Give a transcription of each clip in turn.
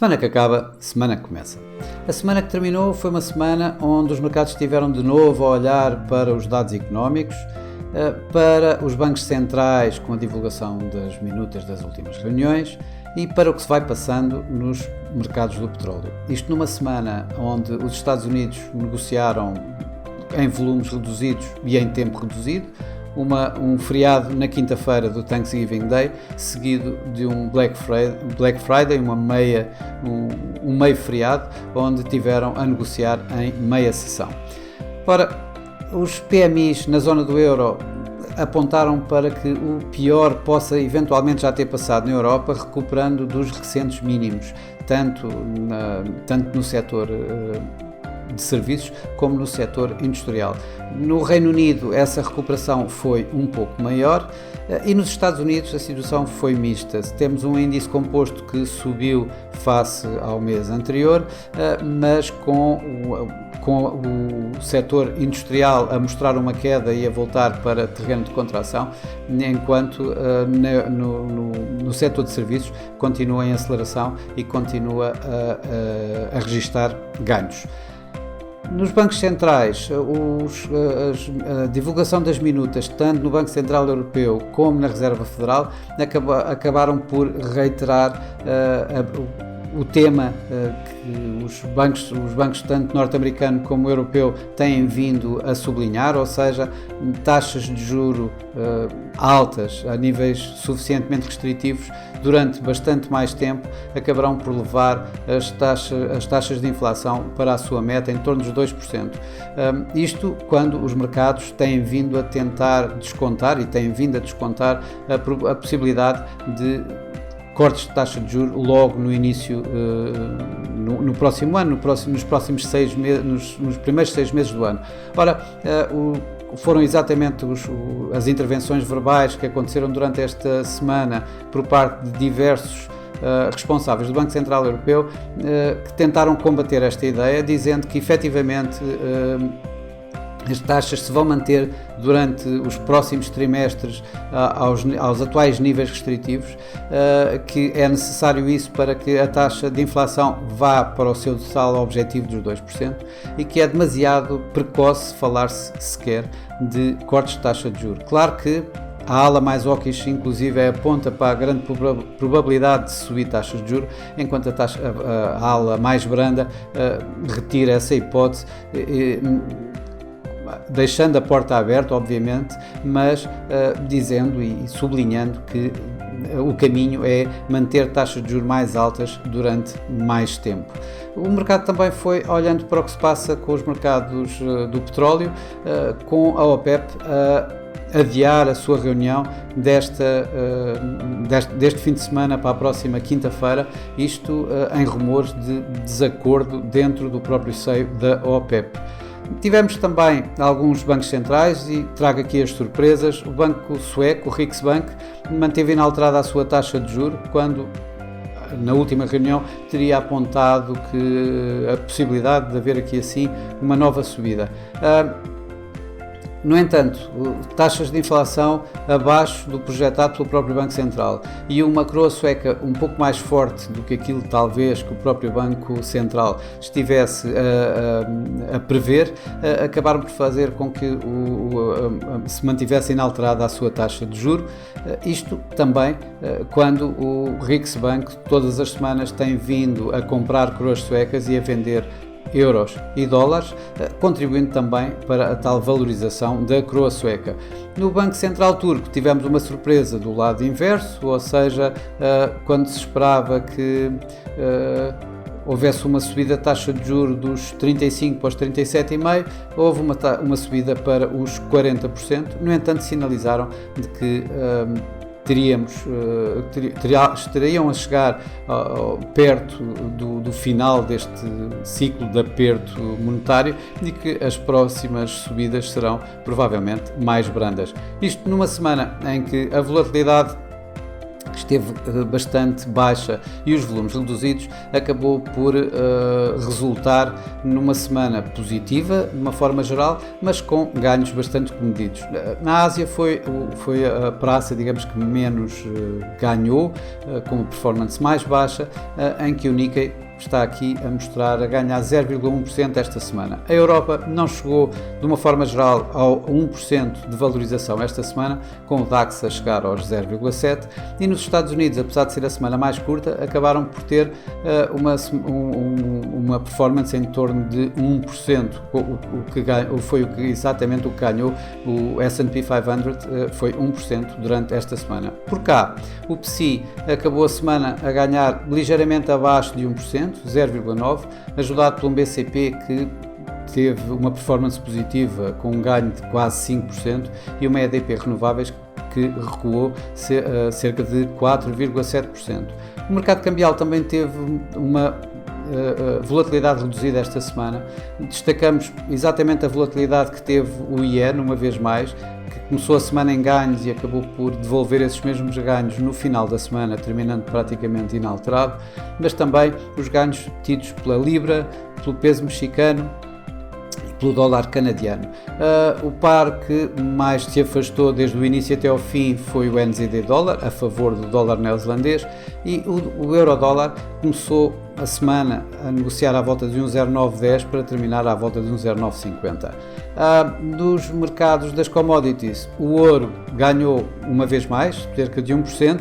Semana que acaba, semana que começa. A semana que terminou foi uma semana onde os mercados estiveram de novo a olhar para os dados económicos, para os bancos centrais com a divulgação das minutas das últimas reuniões e para o que se vai passando nos mercados do petróleo. Isto numa semana onde os Estados Unidos negociaram em volumes reduzidos e em tempo reduzido, um feriado na quinta-feira do Thanksgiving Day, seguido de um Black Friday, um meio feriado, onde tiveram a negociar em meia sessão. Ora, os PMIs na zona do euro apontaram para que o pior possa eventualmente já ter passado na Europa, recuperando dos recentes mínimos, tanto no setor de serviços como no setor industrial. No Reino Unido essa recuperação foi um pouco maior e nos Estados Unidos a situação foi mista. Temos um índice composto que subiu face ao mês anterior, mas com o setor industrial a mostrar uma queda e a voltar para terreno de contração, enquanto no setor de serviços continua em aceleração e continua a registrar ganhos. Nos bancos centrais, a divulgação das minutas, tanto no Banco Central Europeu como na Reserva Federal, acabaram por reiterar o tema que os bancos tanto norte-americano como europeu têm vindo a sublinhar, ou seja, taxas de juro altas a níveis suficientemente restritivos durante bastante mais tempo acabarão por levar as taxas de inflação para a sua meta em torno dos 2%. Isto quando os mercados têm vindo a tentar descontar e têm vindo a descontar a possibilidade de cortes de taxa de juros logo no início, no próximo ano, nos próximos 6 meses, nos primeiros 6 meses do ano. Ora, foram exatamente as intervenções verbais que aconteceram durante esta semana por parte de diversos responsáveis do Banco Central Europeu que tentaram combater esta ideia, dizendo que efetivamente as taxas se vão manter durante os próximos trimestres aos atuais níveis restritivos, que é necessário isso para que a taxa de inflação vá para o seu total objetivo dos 2% e que é demasiado precoce falar-se sequer de cortes de taxa de juros. Claro que a ala mais hawkish, inclusive, aponta para a grande probabilidade de subir taxas de juros, enquanto a ala mais branda retira essa hipótese, deixando a porta aberta, obviamente, mas dizendo e sublinhando que o caminho é manter taxas de juros mais altas durante mais tempo. O mercado também foi olhando para o que se passa com os mercados do petróleo, com a OPEP adiar a sua reunião deste fim de semana para a próxima quinta-feira, isto em rumores de desacordo dentro do próprio seio da OPEP. Tivemos também alguns bancos centrais e trago aqui as surpresas. O banco sueco, o Riksbank, manteve inalterada a sua taxa de juros quando na última reunião teria apontado que a possibilidade de haver aqui assim uma nova subida. No entanto, taxas de inflação abaixo do projetado pelo próprio Banco Central e uma coroa sueca um pouco mais forte do que aquilo talvez que o próprio Banco Central estivesse a prever, acabaram por fazer com que se mantivesse inalterada a sua taxa de juro. Isto também quando o Riksbank todas as semanas tem vindo a comprar coroas suecas e a vender euros e dólares, contribuindo também para a tal valorização da coroa sueca. No Banco Central Turco tivemos uma surpresa do lado inverso, ou seja, quando se esperava que houvesse uma subida da taxa de juros dos 35% para os 37,5%, houve uma subida para os 40%, no entanto sinalizaram de que estariam a chegar perto do final deste ciclo de aperto monetário e que as próximas subidas serão provavelmente mais brandas. Isto numa semana em que a volatilidade que esteve bastante baixa e os volumes reduzidos, acabou por resultar numa semana positiva, de uma forma geral, mas com ganhos bastante comedidos. Na Ásia foi a praça, digamos, que menos ganhou, com uma performance mais baixa, em que o Nikkei está aqui a mostrar a ganhar 0,1% esta semana. A Europa não chegou, de uma forma geral, ao 1% de valorização esta semana, com o DAX a chegar aos 0,7%, e nos Estados Unidos, apesar de ser a semana mais curta, acabaram por ter uma performance em torno de 1%, exatamente o que ganhou o S&P 500, foi 1% durante esta semana. Por cá, o PSI acabou a semana a ganhar ligeiramente abaixo de 1%, 0,9%, ajudado por um BCP que teve uma performance positiva com um ganho de quase 5% e uma EDP Renováveis que recuou cerca de 4,7%. O mercado cambial também teve uma volatilidade reduzida esta semana. Destacamos exatamente a volatilidade que teve o IEN, uma vez mais, que começou a semana em ganhos e acabou por devolver esses mesmos ganhos no final da semana, terminando praticamente inalterado, mas também os ganhos tidos pela Libra, pelo peso mexicano e pelo dólar canadiano. O par que mais se afastou desde o início até ao fim foi o NZD dólar, a favor do dólar neozelandês, e o euro-dólar começou a semana a negociar à volta de 1,0910 para terminar à volta de 1,0950. Dos mercados das commodities, o ouro ganhou uma vez mais, cerca de 1%,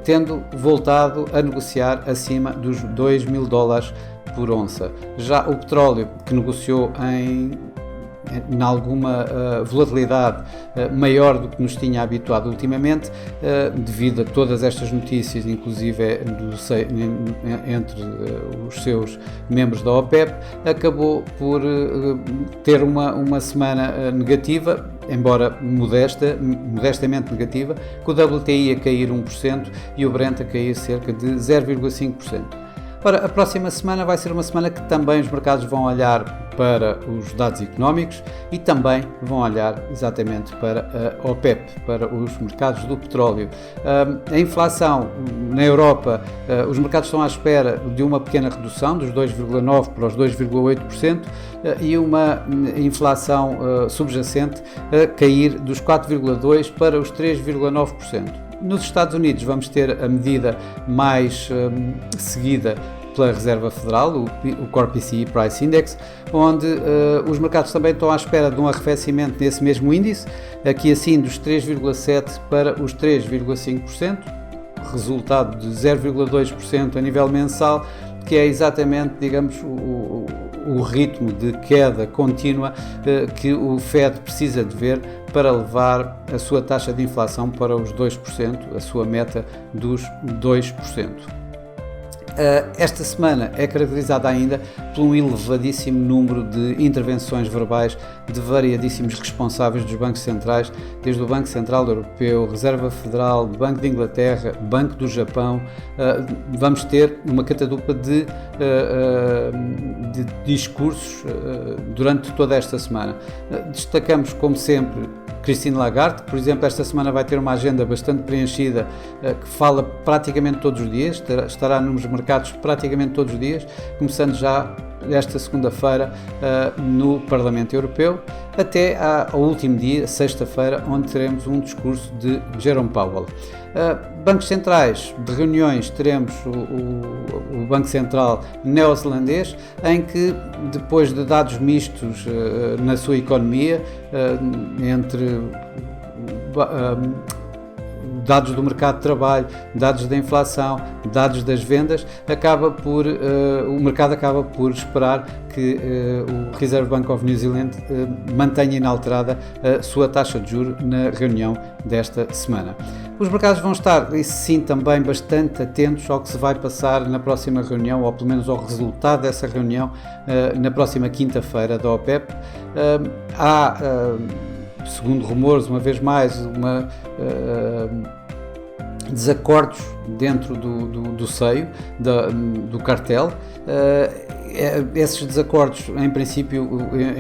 tendo voltado a negociar acima dos 2.000 dólares por onça. Já o petróleo, que negociou em alguma volatilidade maior do que nos tinha habituado ultimamente, devido a todas estas notícias, inclusive entre os seus membros da OPEP, acabou por ter uma semana negativa, embora modestamente negativa, com o WTI a cair 1% e o Brent a cair cerca de 0,5%. Ora, a próxima semana vai ser uma semana que também os mercados vão olhar para os dados económicos e também vão olhar exatamente para a OPEP, para os mercados do petróleo. A inflação na Europa, os mercados estão à espera de uma pequena redução, dos 2,9% para os 2,8%, e uma inflação subjacente a cair dos 4,2% para os 3,9%. Nos Estados Unidos vamos ter a medida mais seguida pela Reserva Federal, o Core PCE Price Index, onde os mercados também estão à espera de um arrefecimento nesse mesmo índice, aqui assim dos 3,7% para os 3,5%, resultado de 0,2% a nível mensal, que é exatamente, digamos, o ritmo de queda contínua que o Fed precisa de ver para levar a sua taxa de inflação para os 2%, a sua meta dos 2%. Esta semana é caracterizada ainda por um elevadíssimo número de intervenções verbais de variadíssimos responsáveis dos bancos centrais, desde o Banco Central Europeu, Reserva Federal, Banco de Inglaterra, Banco do Japão. Vamos ter uma catadupa de discursos durante toda esta semana. Destacamos, como sempre, Christine Lagarde, que, por exemplo, esta semana vai ter uma agenda bastante preenchida, que fala praticamente todos os dias, estará nos mercados praticamente todos os dias, começando já esta segunda-feira no Parlamento Europeu, até ao último dia, sexta-feira, onde teremos um discurso de Jerome Powell. Bancos centrais, de reuniões, teremos o Banco Central neozelandês, em que, depois de dados mistos na sua economia, entre dados do mercado de trabalho, dados da inflação, dados das vendas, o mercado acaba por esperar que o Reserve Bank of New Zealand mantenha inalterada a sua taxa de juros na reunião desta semana. Os mercados vão estar, e sim, também bastante atentos ao que se vai passar na próxima reunião, ou pelo menos ao resultado dessa reunião na próxima quinta-feira da OPEP. Segundo rumores, uma vez mais, desacordos dentro do seio do cartel. Esses desacordos, em princípio,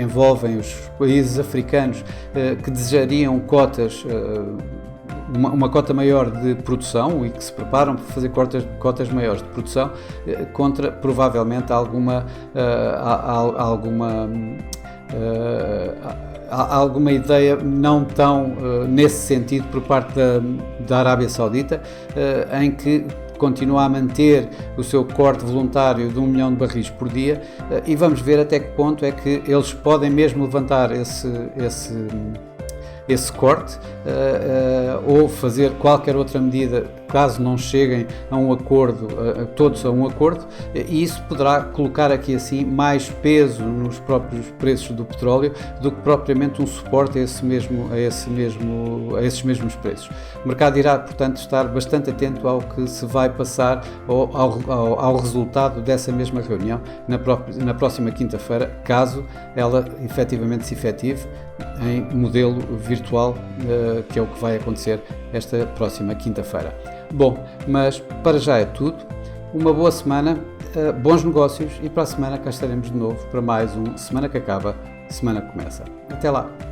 envolvem os países africanos que desejariam cotas uma cota maior de produção e que se preparam para fazer cotas maiores de produção contra provavelmente alguma ideia não tão nesse sentido por parte da Arábia Saudita, em que continua a manter o seu corte voluntário de 1 milhão de barris por dia, e vamos ver até que ponto é que eles podem mesmo levantar esse corte ou fazer qualquer outra medida caso não cheguem a um acordo, todos a um acordo, e isso poderá colocar aqui assim mais peso nos próprios preços do petróleo do que propriamente um suporte a esses mesmos preços. O mercado irá, portanto, estar bastante atento ao que se vai passar ao resultado dessa mesma reunião na próxima quinta-feira, caso ela efetivamente se efetive em modelo virtual, que é o que vai acontecer esta próxima quinta-feira. Bom, mas para já é tudo. Uma boa semana, bons negócios, e para a semana cá estaremos de novo para mais um Semana que Acaba, Semana que Começa. Até lá!